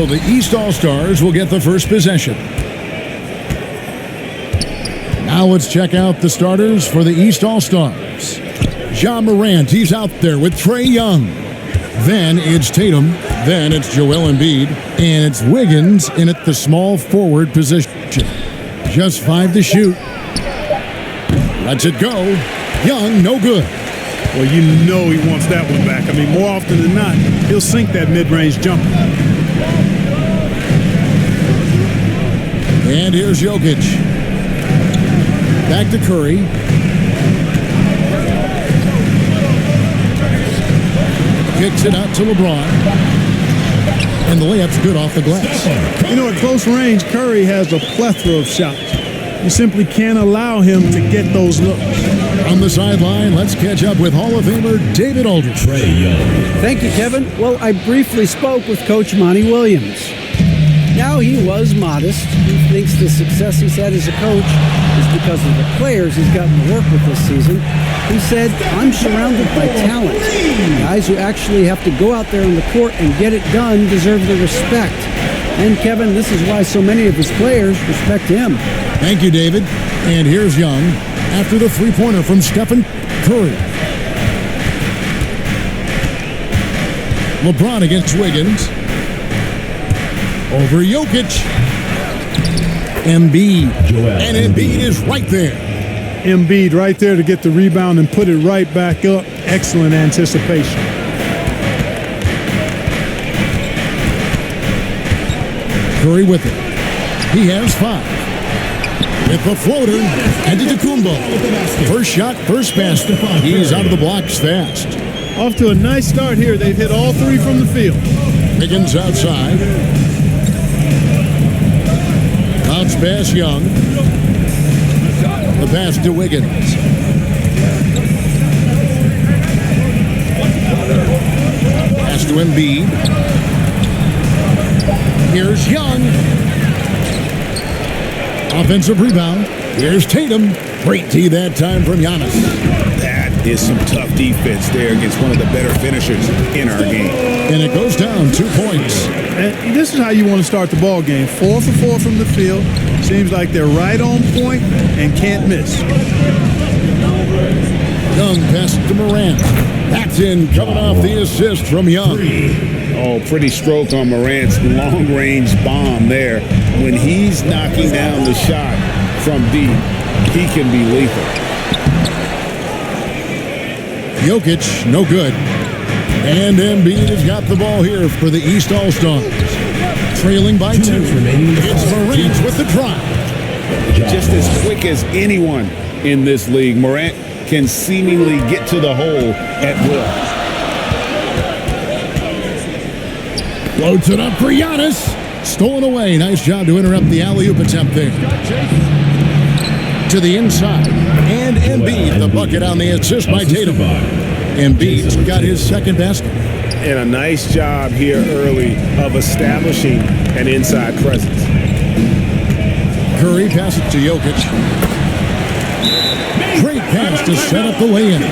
So the East All-Stars will get the first possession. Now let's check out the starters for the East All-Stars. Ja Morant, he's out there with Trae Young. Then it's Tatum. Then it's Joel Embiid. And it's Wiggins in at the small forward position. Just 5 to shoot. Lets it go. Young, no good. Well, you know he wants that one back. I mean, more often than not, he'll sink that mid-range jumper. And here's Jokic. Back to Curry. Kicks it out to LeBron. And the layup's good off the glass. You know, at close range, Curry has a plethora of shots. You simply can't allow him to get those looks. On the sideline, let's catch up with Hall of Famer David Aldridge. Thank you, Kevin. Well, I briefly spoke with Coach Monty Williams. Now, he was modest. He thinks the success he's had as a coach is because of the players he's gotten to work with this season. He said, I'm surrounded by talent. Guys who actually have to go out there on the court and get it done deserve the respect. And, Kevin, this is why so many of his players respect him. Thank you, David. And here's Young after the three-pointer from Stephen Curry. LeBron against Wiggins. Over Jokic. Embiid. And Embiid is right there. Embiid right there to get the rebound and put it right back up. Excellent anticipation. Curry with it. He has 5. With the floater, and Antetokounmpo. First shot, first basket. He's out of the blocks fast. Off to a nice start here. They've hit all 3 from the field. Wiggins outside. Bounce pass Young. The pass to Wiggins. Pass to Embiid. Here's Young. Offensive rebound. Here's Tatum. Great D that time from Giannis. That is some tough defense there against one of the better finishers in our game. And it goes down 2 points. And this is how you want to start the ball game. 4 for 4 from the field. Seems like they're right on point and can't miss. Young pass to Morant. That's in, coming off the assist from Young. Oh, pretty stroke on Morant's long-range bomb there. When he's knocking down the shot from deep, he can be lethal. Jokic, no good. And Embiid has got the ball here for the East All-Stars. Trailing by 2. It's Morant with the drive. Just as quick as anyone in this league, Morant can seemingly get to the hole at will. Floats it up for Giannis. Stolen away. Nice job to interrupt the alley-oop attempt there. To the inside. And Embiid, the bucket on the assist by Tatum. Embiid's got his second basket. And a nice job here early of establishing an inside presence. Curry passes to Jokic. Great pass to set up the lay-in.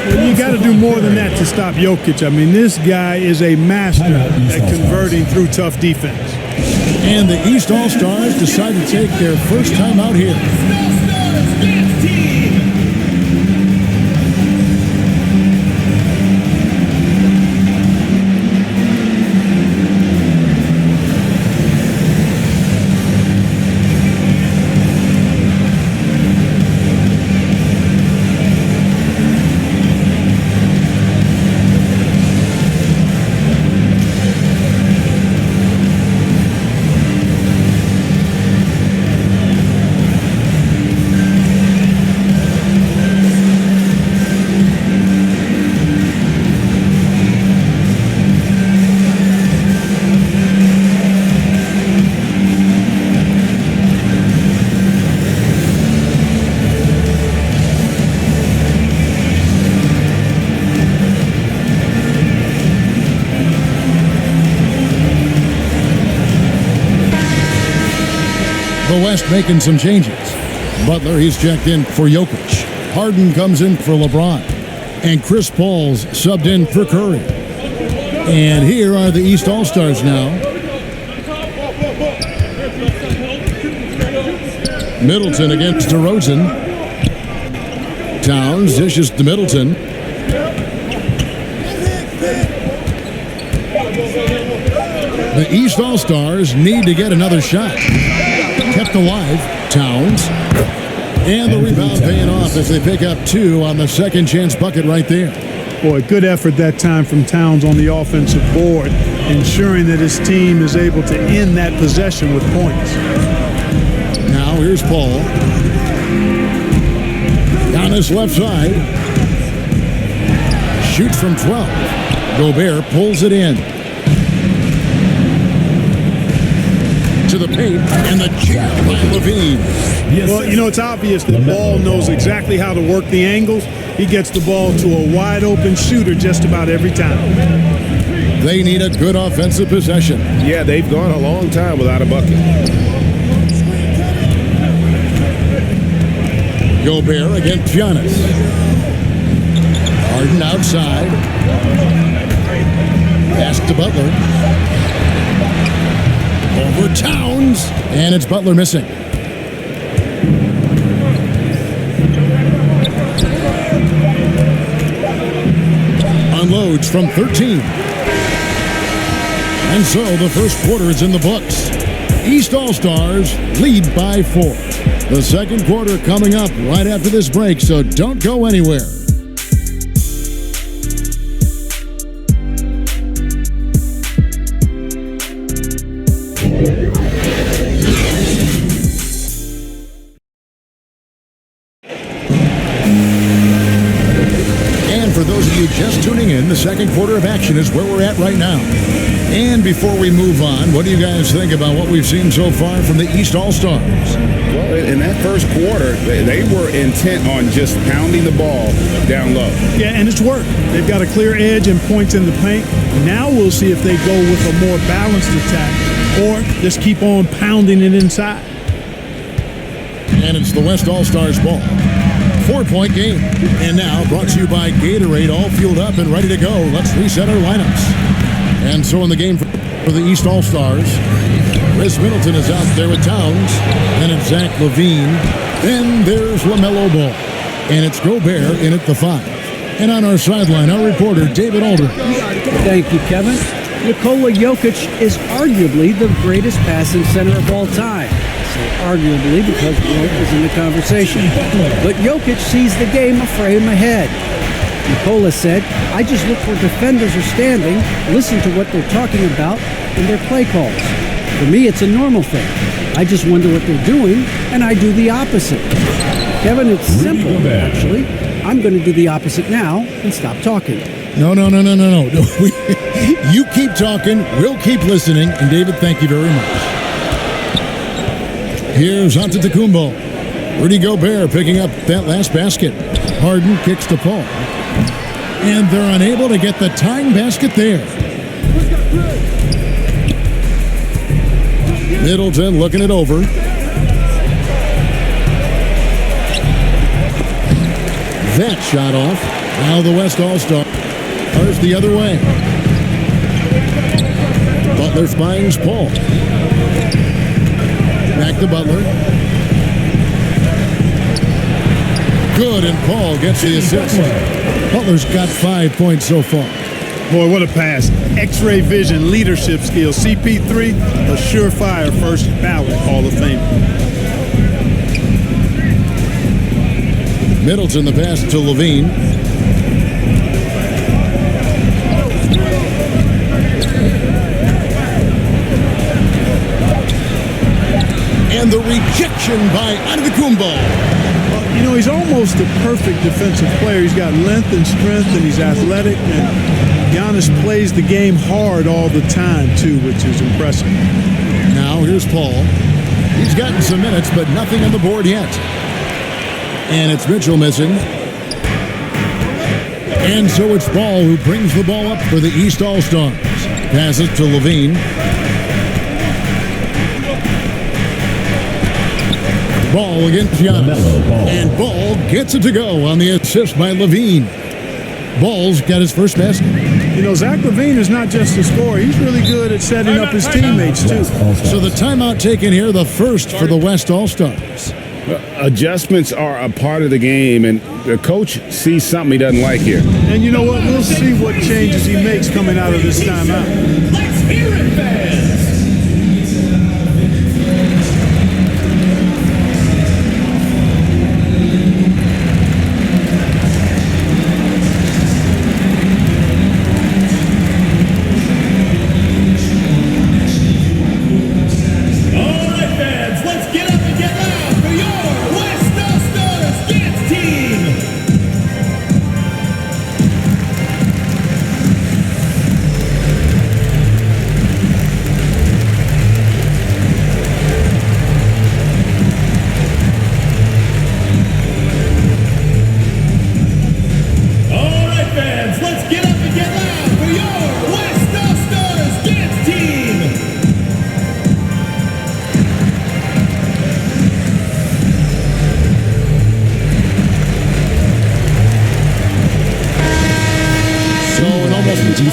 Well, you got to do more than that to stop Jokic. I mean, this guy is a master at converting through tough defense. And the East All-Stars decide to take their first time out here. The West making some changes. Butler, he's checked in for Jokic. Harden comes in for LeBron. And Chris Paul's subbed in for Curry. And here are the East All-Stars now. Middleton against DeRozan. Towns dishes to Middleton. The East All-Stars need to get another shot. Kept alive, Towns. And the rebound paying off as they pick up 2 on the second chance bucket right there. Boy, good effort that time from Towns on the offensive board, ensuring that his team is able to end that possession with points. Now here's Paul. Down his left side. Shoots from 12. Gobert pulls it in. To the paint, and the jab by Levine. Well, you know, it's obvious that Ball knows exactly how to work the angles. He gets the ball to a wide-open shooter just about every time. They need a good offensive possession. Yeah, they've gone a long time without a bucket. Gobert against Giannis. Harden outside. Pass to Butler. Over Towns, and it's Butler missing. Unloads from 13. And so the first quarter is in the books. East All-Stars lead by 4. The second quarter coming up right after this break, so don't go anywhere. For those of you just tuning in, the second quarter of action is where we're at right now. And before we move on, what do you guys think about what we've seen so far from the East All-Stars? Well, in that first quarter, they were intent on just pounding the ball down low. Yeah, and it's worked. They've got a clear edge and points in the paint. Now we'll see if they go with a more balanced attack or just keep on pounding it inside. And it's the West All-Stars ball. 4-point game. And now brought to you by Gatorade, all fueled up and ready to go. Let's reset our lineups. And so in the game for the East All-Stars, Chris Middleton is out there with Towns. Then it's Zach LaVine. Then there's LaMelo Ball. And it's Gobert in at the 5. And on our sideline, our reporter, David Aldridge. Thank you, Kevin. Nikola Jokic is arguably the greatest passing center of all time. Arguably because Wilt is in the conversation. But Jokic sees the game a frame ahead. Nikola said, I just look where defenders are standing, listen to what they're talking about, and their play calls. For me, it's a normal thing. I just wonder what they're doing, and I do the opposite. Kevin, it's simple, actually. I'm going to do the opposite now and stop talking. No. You keep talking, we'll keep listening, and David, thank you very much. Here's Antetokounmpo. Rudy Gobert picking up that last basket. Harden kicks to Paul. And they're unable to get the tying basket there. Middleton looking it over. That shot off. Now the West All-Stars the other way. Butler finds Paul. Back to Butler. Good, and Paul gets the assist. Butler's got 5 points so far. Boy, what a pass. X-ray vision, leadership skills. CP3, a surefire first ballot Hall of Fame. Middleton the pass to Levine. And the rejection by Antetokounmpo. You know, he's almost the perfect defensive player. He's got length and strength, and he's athletic. And Giannis plays the game hard all the time, too, which is impressive. Now here's Paul. He's gotten some minutes, but nothing on the board yet. And it's Mitchell missing. And so it's Ball who brings the ball up for the East All-Stars. Passes to Levine. Ball against Giannis. And Ball gets it to go on the assist by Levine. Ball's got his first basket. You know, Zach LaVine is not just a scorer. He's really good at setting up his teammates, too. So the timeout taken here, the first for the West All-Stars. Adjustments are a part of the game, and the coach sees something he doesn't like here. And you know what? We'll see what changes he makes coming out of this timeout. Let's hear it, fans.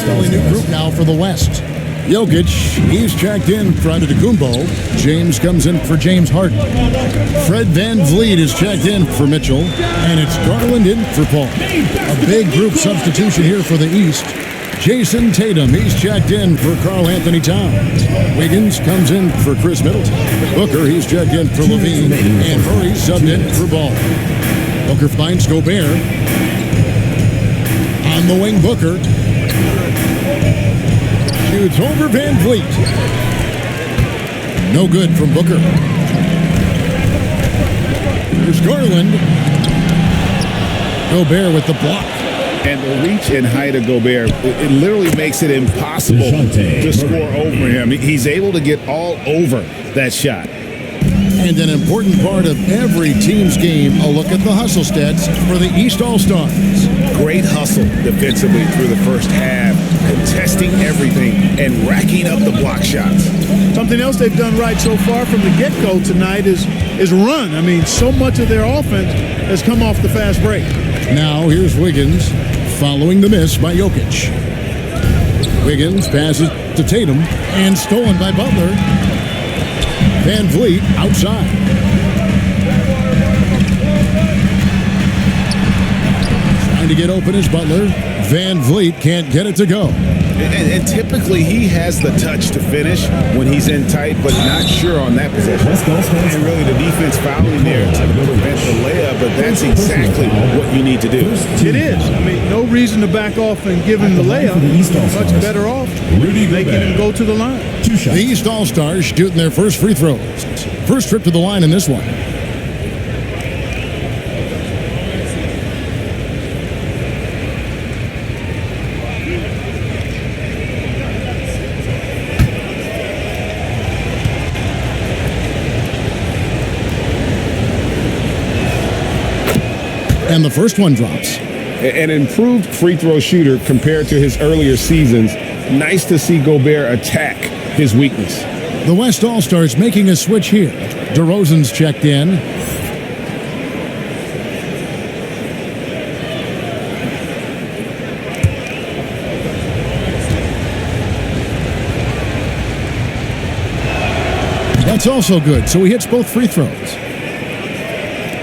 Fairly new group now for the West. Jokic, he's checked in for Antetokounmpo. James comes in for James Harden. Fred VanVleet is checked in for Mitchell. And it's Garland in for Paul. A big group substitution here for the East. Jason Tatum, he's checked in for Karl Anthony Towns. Wiggins comes in for Chris Middleton. Booker, he's checked in for Levine. And Murray subbed in for Ball. Booker finds Gobert. On the wing, Booker. Shoots over VanVleet. No good from Booker. There's Garland. Gobert with the block. And the reach and height of Gobert, it literally makes it impossible to score over him. He's able to get all over that shot. And an important part of every team's game, a look at the hustle stats for the East All-Stars. Great hustle defensively through the first half, contesting everything and racking up the block shots. Something else they've done right so far from the get-go tonight is run. I mean, so much of their offense has come off the fast break. Now here's Wiggins following the miss by Jokic. Wiggins passes to Tatum and stolen by Butler. VanVleet outside. Trying to get open is Butler. VanVleet can't get it to go. And typically he has the touch to finish when he's in tight, but not sure on that possession. And really the defense fouling there to prevent the layup, but that's exactly what you need to do. It is. I mean, no reason to back off and give him the layup. Much better off making him go to the line. The East All-Stars shooting their first free throws. First trip to the line in this one. And the first one drops. An improved free throw shooter compared to his earlier seasons. Nice to see Gobert attack his weakness. The West All-Stars making a switch here. DeRozan's checked in. That's also good, so he hits both free throws.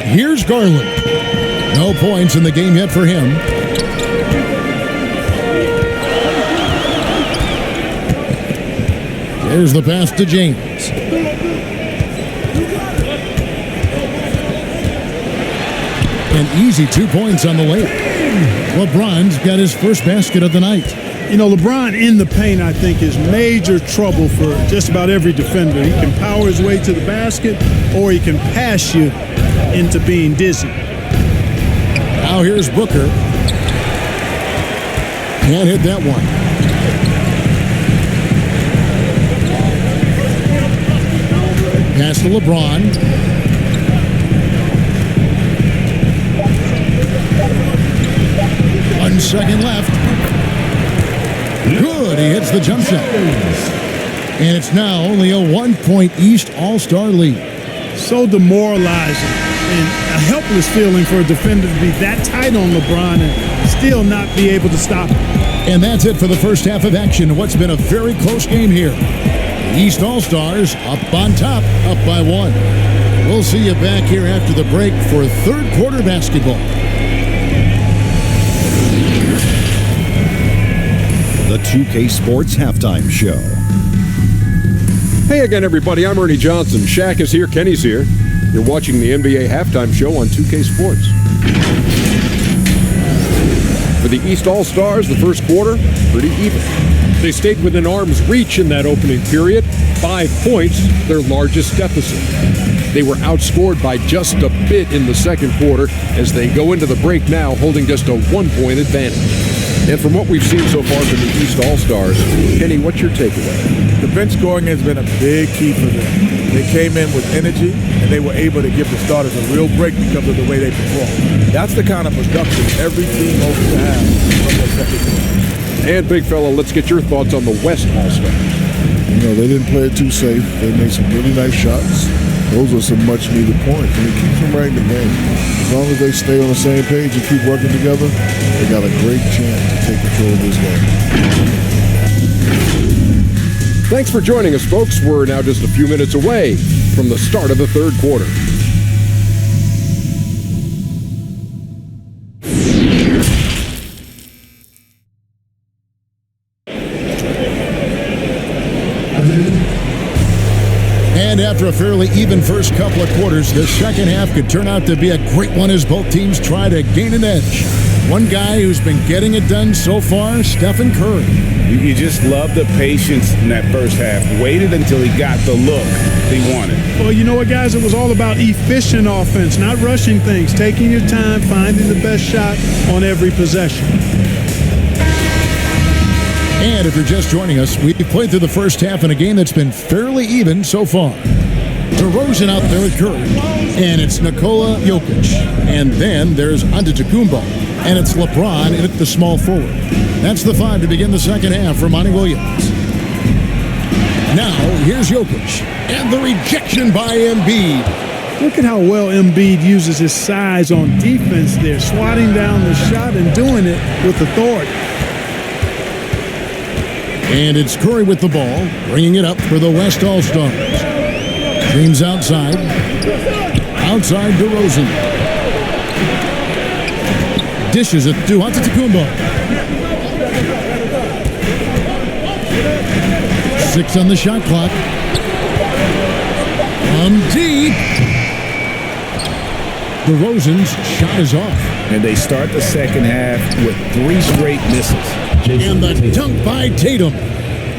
Here's Garland. No points in the game yet for him. There's the pass to James. An easy 2 points on the layup. LeBron's got his first basket of the night. You know, LeBron in the paint, I think, is major trouble for just about every defender. He can power his way to the basket, or he can pass you into being dizzy. Now here's Booker. Can't hit that one. Pass to LeBron. 1 second left. Good, he hits the jump shot. And it's now only a 1-point East All-Star lead. So demoralizing and a helpless feeling for a defender to be that tight on LeBron and still not be able to stop him. And that's it for the first half of action. What's been a very close game here. The East All-Stars up on top, up by 1. We'll see you back here after the break for third quarter basketball. The 2K Sports Halftime Show. Hey again, everybody. I'm Ernie Johnson. Shaq is here. Kenny's here. You're watching the NBA Halftime Show on 2K Sports. For the East All-Stars, the first quarter, pretty even. They stayed within arm's reach in that opening period. 5 points, their largest deficit. They were outscored by just a bit in the second quarter as they go into the break now holding just a 1-point advantage. And from what we've seen so far from the East All-Stars, Kenny, what's your takeaway? The bench scoring has been a big key for them. They came in with energy, and they were able to give the starters a real break because of the way they performed. That's the kind of production every team hopes to have from their second quarter. And, big fella, let's get your thoughts on the West All-Stars. You know, they didn't play it too safe. They made some really nice shots. Those are some much-needed points, and it keeps them right in the game. As long as they stay on the same page and keep working together, they got a great chance to take control of this game. Thanks for joining us, folks. We're now just a few minutes away from the start of the third quarter. And after a fairly even first couple of quarters, the second half could turn out to be a great one as both teams try to gain an edge. One guy who's been getting it done so far, Stephen Curry. You just love the patience in that first half. Waited until he got the look he wanted. Well, you know what, guys? It was all about efficient offense, not rushing things, taking your time, finding the best shot on every possession. And if you're just joining us, we've played through the first half in a game that's been fairly even so far. DeRozan out there with Curry, and it's Nikola Jokic. And then there's Antetokounmpo, and it's LeBron in at the small forward. That's the five to begin the second half for Monty Williams. Now, here's Jokic, and the rejection by Embiid. Look at how well Embiid uses his size on defense there, swatting down the shot and doing it with authority. And it's Curry with the ball, bringing it up for the West All-Stars. James outside. Outside DeRozan. Dishes it to Antetokounmpo. 6 on the shot clock. From deep. DeRozan's shot is off. And they start the second half with 3 straight misses. And the dunk by Tatum.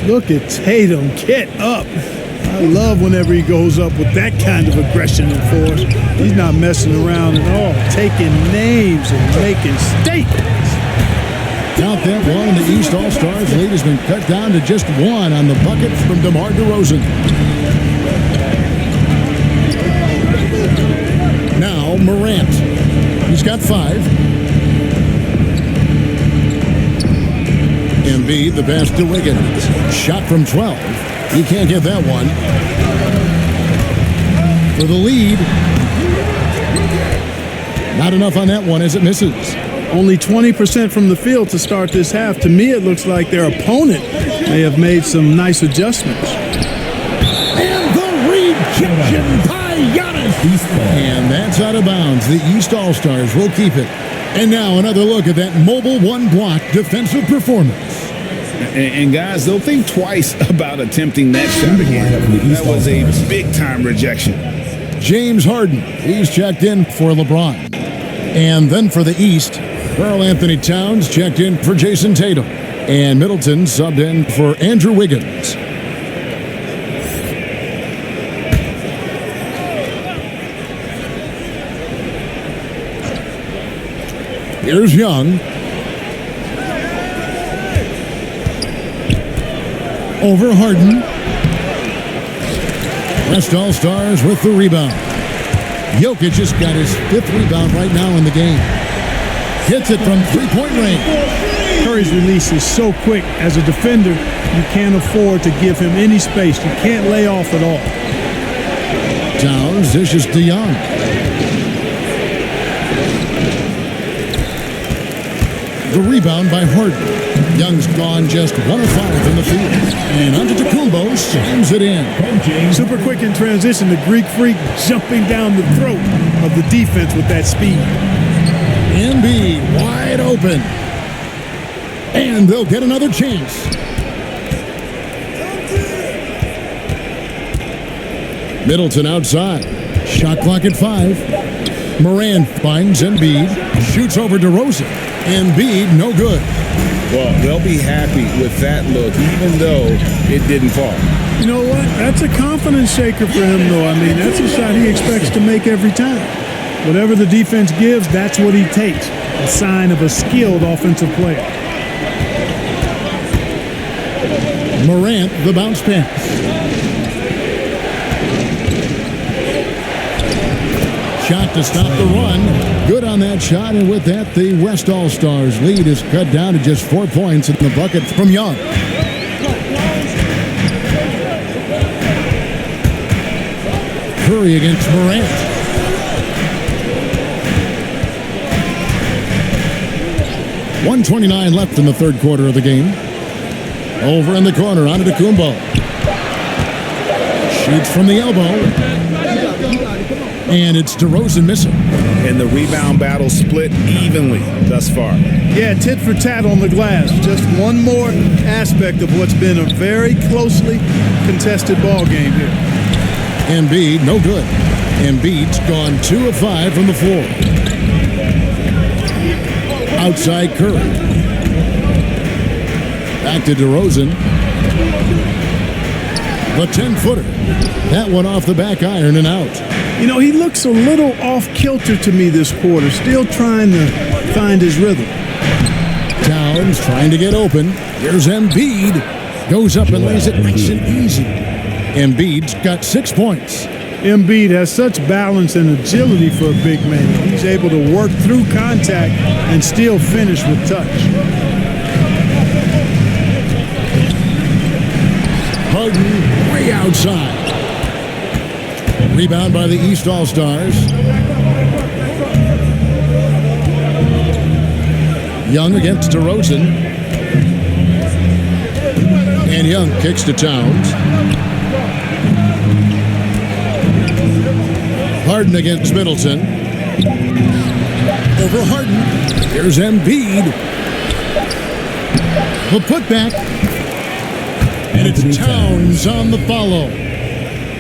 Look at Tatum. Get up. I love whenever he goes up with that kind of aggression and force. He's not messing around at all. Taking names and making statements. Count that one. The East All-Stars lead has been cut down to just 1 on the bucket from DeMar DeRozan. Now Morant. He's got 5. Embiid, the pass to Wiggins. Shot from 12. He can't get that one. For the lead. Not enough on that one as it misses. Only 20% from the field to start this half. To me, it looks like their opponent may have made some nice adjustments. And the rejection by Giannis. And that's out of bounds. The East All-Stars will keep it. And now another look at that mobile one-block defensive performance. And guys, they'll think twice about attempting that shot again. That was a big-time rejection. James Harden, he's checked in for LeBron. And then for the East, Karl Anthony Towns checked in for Jason Tatum. And Middleton subbed in for Andrew Wiggins. Here's Young. Over Harden. West All-Stars with the rebound. Jokic just got his 5th rebound right now in the game. Hits it from 3-point range. Curry's release is so quick. As a defender, you can't afford to give him any space. You can't lay off at all. Towns dishes to Young. The rebound by Harden. Young's gone just 1 of 5 in the field. And Antetokounmpo slams it in. Super quick in transition. The Greek Freak jumping down the throat of the defense with that speed. Embiid wide open. And they'll get another chance. Middleton outside. Shot clock at 5. Morant finds Embiid. Shoots over DeRozan. Embiid, no good. Well, they'll be happy with that look, even though it didn't fall. You know what? That's a confidence shaker for him, though. I mean, that's a shot he expects to make every time. Whatever the defense gives, that's what he takes. A sign of a skilled offensive player. Morant, the bounce pass. Shot to stop the run. Good on that shot, and with that, the West All-Stars lead is cut down to just 4 points in the bucket from Young. Curry against Morant. .129 left in the third quarter of the game. Over in the corner, Antetokounmpo. Shoots from the elbow. And it's DeRozan missing. And the rebound battle split evenly thus far. Yeah, tit for tat on the glass. Just one more aspect of what's been a very closely contested ball game here. Embiid, no good. Embiid's gone 2 of 5 from the floor. Outside Curry. Back to DeRozan. The 10-footer. That one off the back iron and out. You know, he looks a little off-kilter to me this quarter, still trying to find his rhythm. Towns trying to get open. Here's Embiid. Goes up and lays it nice and easy. Embiid's got 6 points. Embiid has such balance and agility for a big man. He's able to work through contact and still finish with touch. Harden way outside. Rebound by the East All-Stars. Young against DeRozan. And Young kicks to Towns. Harden against Middleton. Over Harden. Here's Embiid. The putback. And it's Towns on the follow.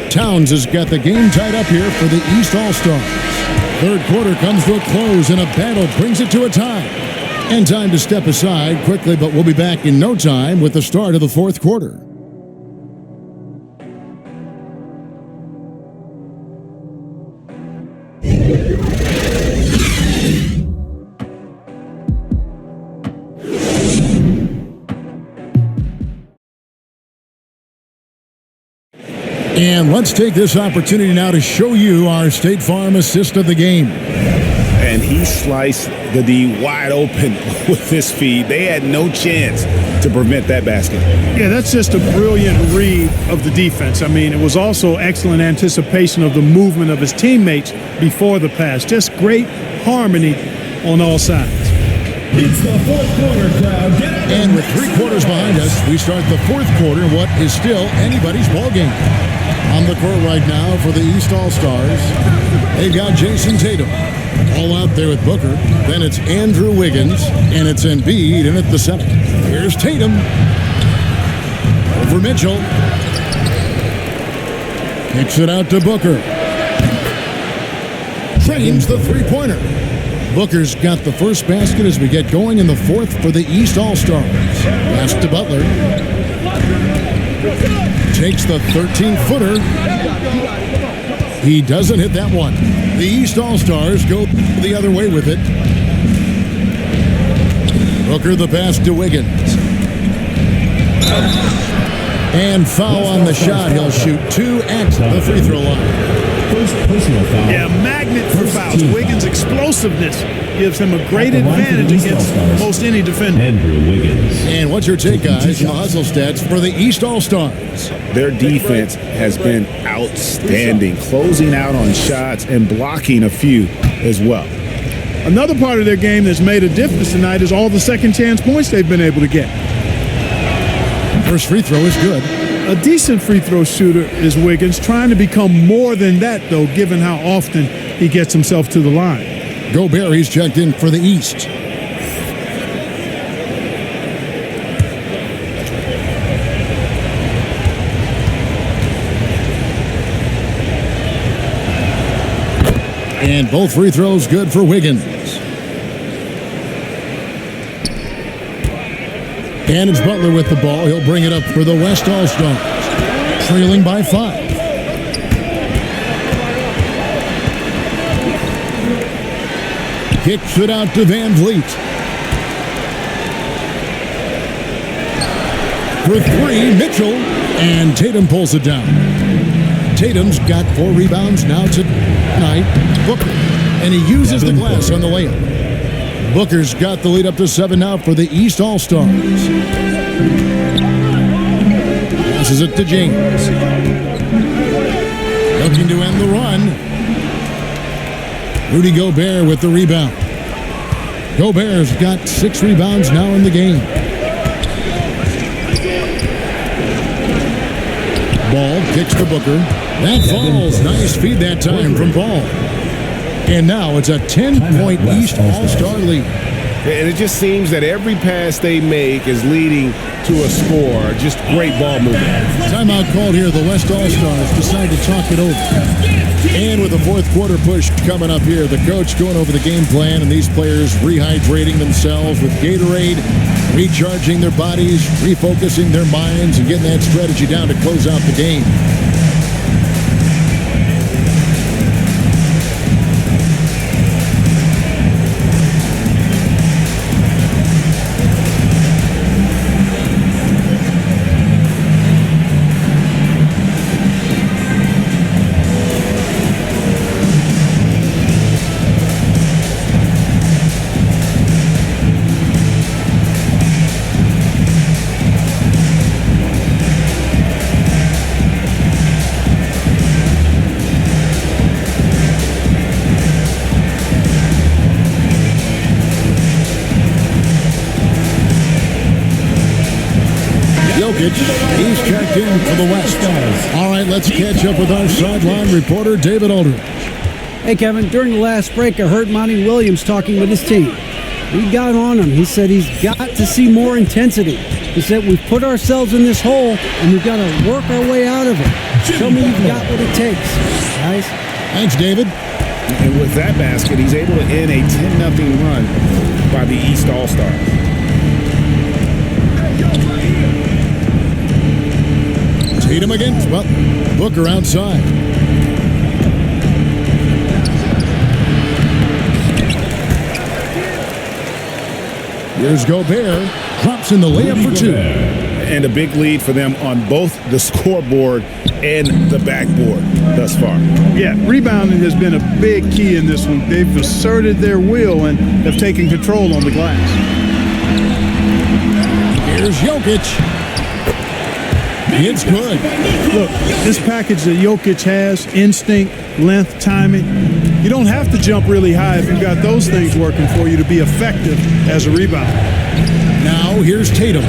Towns has got the game tied up here for the East All-Stars. Third quarter comes to a close and a battle brings it to a tie. And time to step aside quickly, but we'll be back in no time with the start of the fourth quarter. And let's take this opportunity now to show you our State Farm assist of the game. And he sliced the D wide open with his feed. They had no chance to prevent that basket. Yeah, that's just a brilliant read of the defense. I mean, it was also excellent anticipation of the movement of his teammates before the pass. Just great harmony on all sides. It's the fourth quarter, crowd. And with 3 quarters behind us, we start the fourth quarter in what is still anybody's ball game. On the court right now for the East All-Stars, they've got Jason Tatum all out there with Booker. Then it's Andrew Wiggins, and it's Embiid in at the center. Here's Tatum over Mitchell. Kicks it out to Booker. Trains the three-pointer. Booker's got the first basket as we get going in the fourth for the East All-Stars. Pass to Butler. Takes the 13-footer. He doesn't hit that one. The East All-Stars go the other way with it. Booker the pass to Wiggins. And foul on the shot. He'll shoot 2 at the free throw line. Yeah, magnet for fouls. Wiggins' explosiveness gives him a great advantage against most any defender. And what's your take, guys, on the hustle stats for the East All-Stars? Their defense has been outstanding, closing out on shots and blocking a few as well. Another part of their game that's made a difference tonight is all the second chance points they've been able to get. First free throw is good. A decent free throw shooter is Wiggins, trying to become more than that, though, given how often he gets himself to the line. Gobert, he's checked in for the East. And both free throws good for Wiggins. And it's Butler with the ball. He'll bring it up for the West All-Stars, trailing by 5. Kicks it out to Van Vliet. For 3, Mitchell. And Tatum pulls it down. Tatum's got 4 rebounds now tonight. Booker. And he uses the glass on the layup. Booker's got the lead up to 7 now for the East All-Stars. Passes it to James. Looking to end the run. Rudy Gobert with the rebound. Gobert's got 6 rebounds now in the game. Ball kicks to Booker. That falls. Nice feed that time from Ball. And now it's a 10-point East All-Star lead. And it just seems that every pass they make is leading to a score. Just great ball movement. Timeout called here. The West All-Stars decide to talk it over. And with the fourth quarter push coming up here, the coach going over the game plan and these players rehydrating themselves with Gatorade, recharging their bodies, refocusing their minds, and getting that strategy down to close out the game. He's checked in for the West. All right, let's catch up with our sideline reporter, David Aldridge. Hey, Kevin, during the last break, I heard Monty Williams talking with his team. He got on him. He said he's got to see more intensity. He said we've put ourselves in this hole, and we've got to work our way out of it. Show me you've got what it takes, guys. Thanks, David. And with that basket, he's able to end a 10-0 run by the East All-Stars. Tatum against Booker outside. Here's Gobert. Drops in the layup for 2. And a big lead for them on both the scoreboard and the backboard thus far. Yeah, rebounding has been a big key in this one. They've asserted their will and have taken control on the glass. Here's Jokic. It's good. Look, this package that Jokic has, instinct, length, timing, you don't have to jump really high if you've got those things working for you to be effective as a rebounder. Now here's Tatum.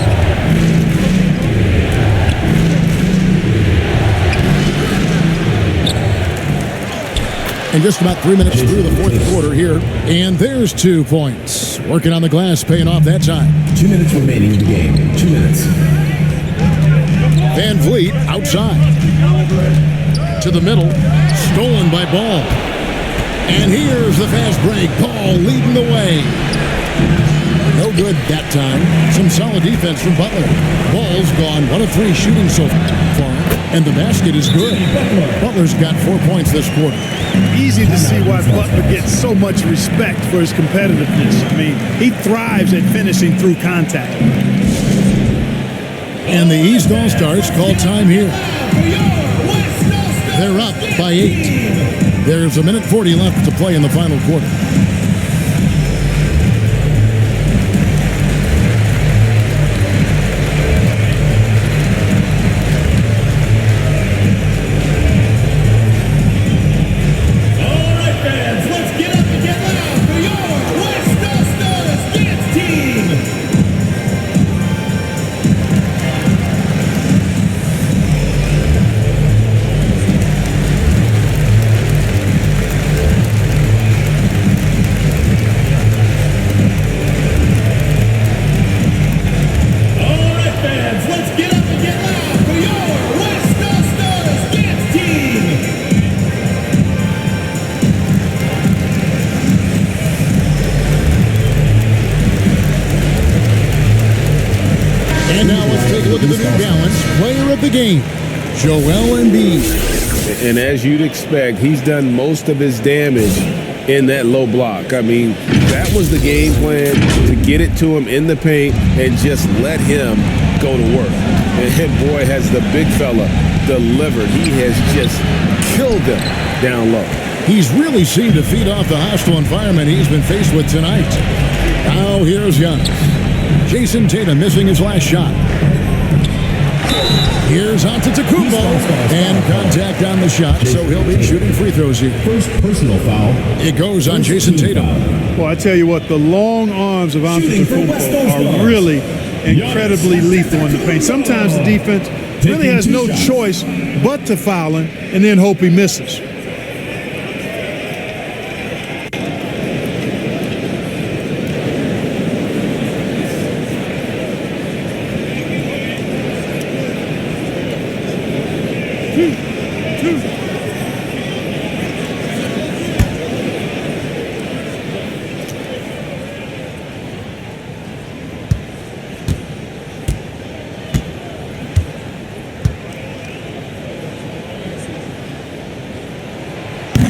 And just about 3 minutes through the fourth quarter here. And there's 2 points. Working on the glass, paying off that time. 2 minutes remaining in the game. 2 minutes. Van Vliet outside. To the middle. Stolen by Ball. And here's the fast break. Ball leading the way. No good that time. Some solid defense from Butler. Ball's gone 1 of 3 shooting so far. And the basket is good. Butler's got 4 points this quarter. Easy to see why Butler gets so much respect for his competitiveness. I mean, he thrives at finishing through contact. And the East All-Stars call time here. They're up by 8. There's 1:40 left to play in the final quarter. to the New Balance Player of the Game, Joel Embiid. And as you'd expect, he's done most of his damage in that low block. I mean, that was the game plan, to get it to him in the paint and just let him go to work. And boy, has the big fella delivered. He has just killed them down low. He's really seemed to feed off the hostile environment he's been faced with tonight. Now here's Giannis. Jason Tatum missing his last shot. Here's Antetokounmpo, and contact on the shot, so he'll be shooting free throws here. First personal foul. It goes on Jason Tatum. Well, I tell you what, the long arms of Antetokounmpo are really incredibly lethal in the paint. Sometimes the defense really has no choice but to foul him and then hope he misses.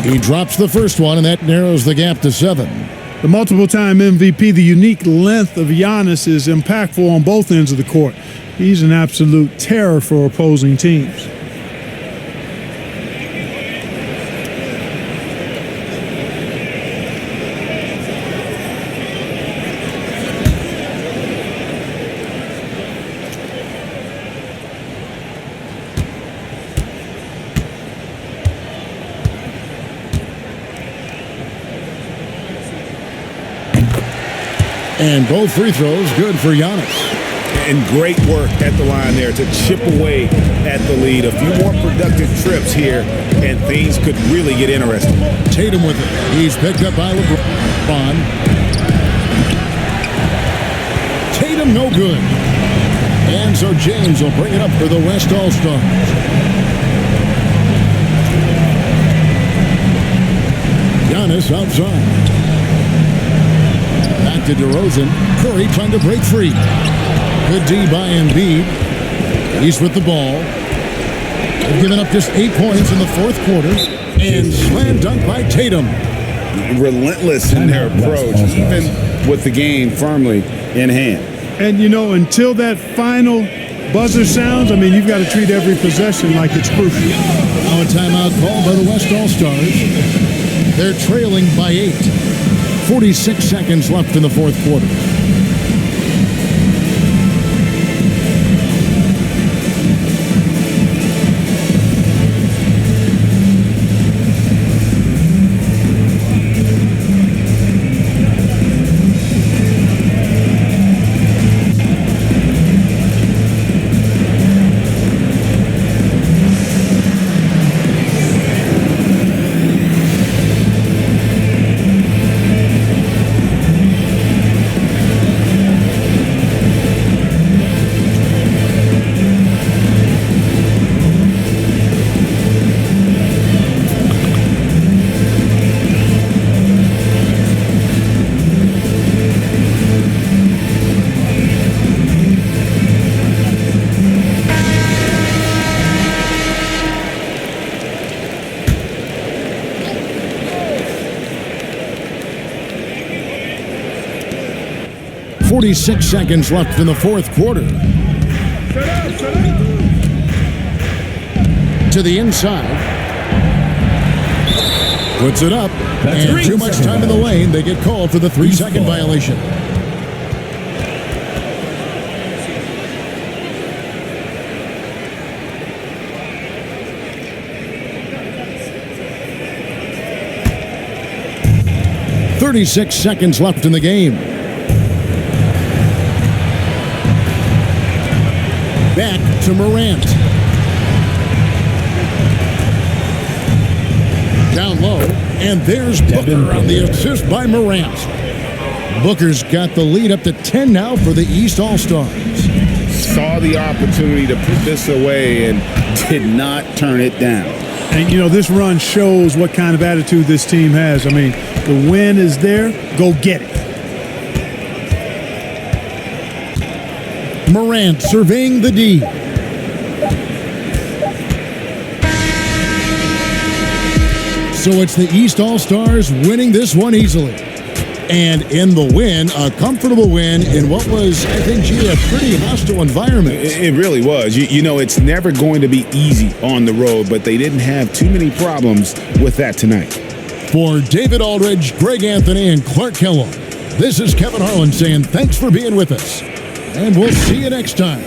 He drops the first one, and that narrows the gap to 7. The multiple-time MVP, the unique length of Giannis is impactful on both ends of the court. He's an absolute terror for opposing teams. And both free throws good for Giannis. And great work at the line there to chip away at the lead. A few more productive trips here, and things could really get interesting. Tatum with it. He's picked up by Lebron. Tatum no good. And so James will bring it up for the West All-Stars. Giannis outside. Back to DeRozan. Curry trying to break free. Good D by Embiid. He's with the ball. They've given up just 8 points in the fourth quarter. And slam dunk by Tatum. Relentless in their approach, even with the game firmly in hand. And, you know, until that final buzzer sounds, I mean, you've got to treat every possession like it's crucial. Now a timeout called by the West All-Stars. They're trailing by 8. 46 seconds left in the fourth quarter. .46 seconds left in the fourth quarter. To the inside. Puts it up. And too much time in the lane. They get called for the 3-second violation. .36 seconds left in the game. Back to Morant. Down low, and there's Booker on the assist by Morant. Booker's got the lead up to 10 now for the East All-Stars. Saw the opportunity to put this away and did not turn it down. And, you know, this run shows what kind of attitude this team has. I mean, the win is there. Go get it. Morant surveying the D. So it's the East All-Stars winning this one easily. And in the win, a comfortable win in what was, I think, a pretty hostile environment. It really was. You know, it's never going to be easy on the road, but they didn't have too many problems with that tonight. For David Aldridge, Greg Anthony, and Clark Kellogg, this is Kevin Harlan saying thanks for being with us. And we'll see you next time.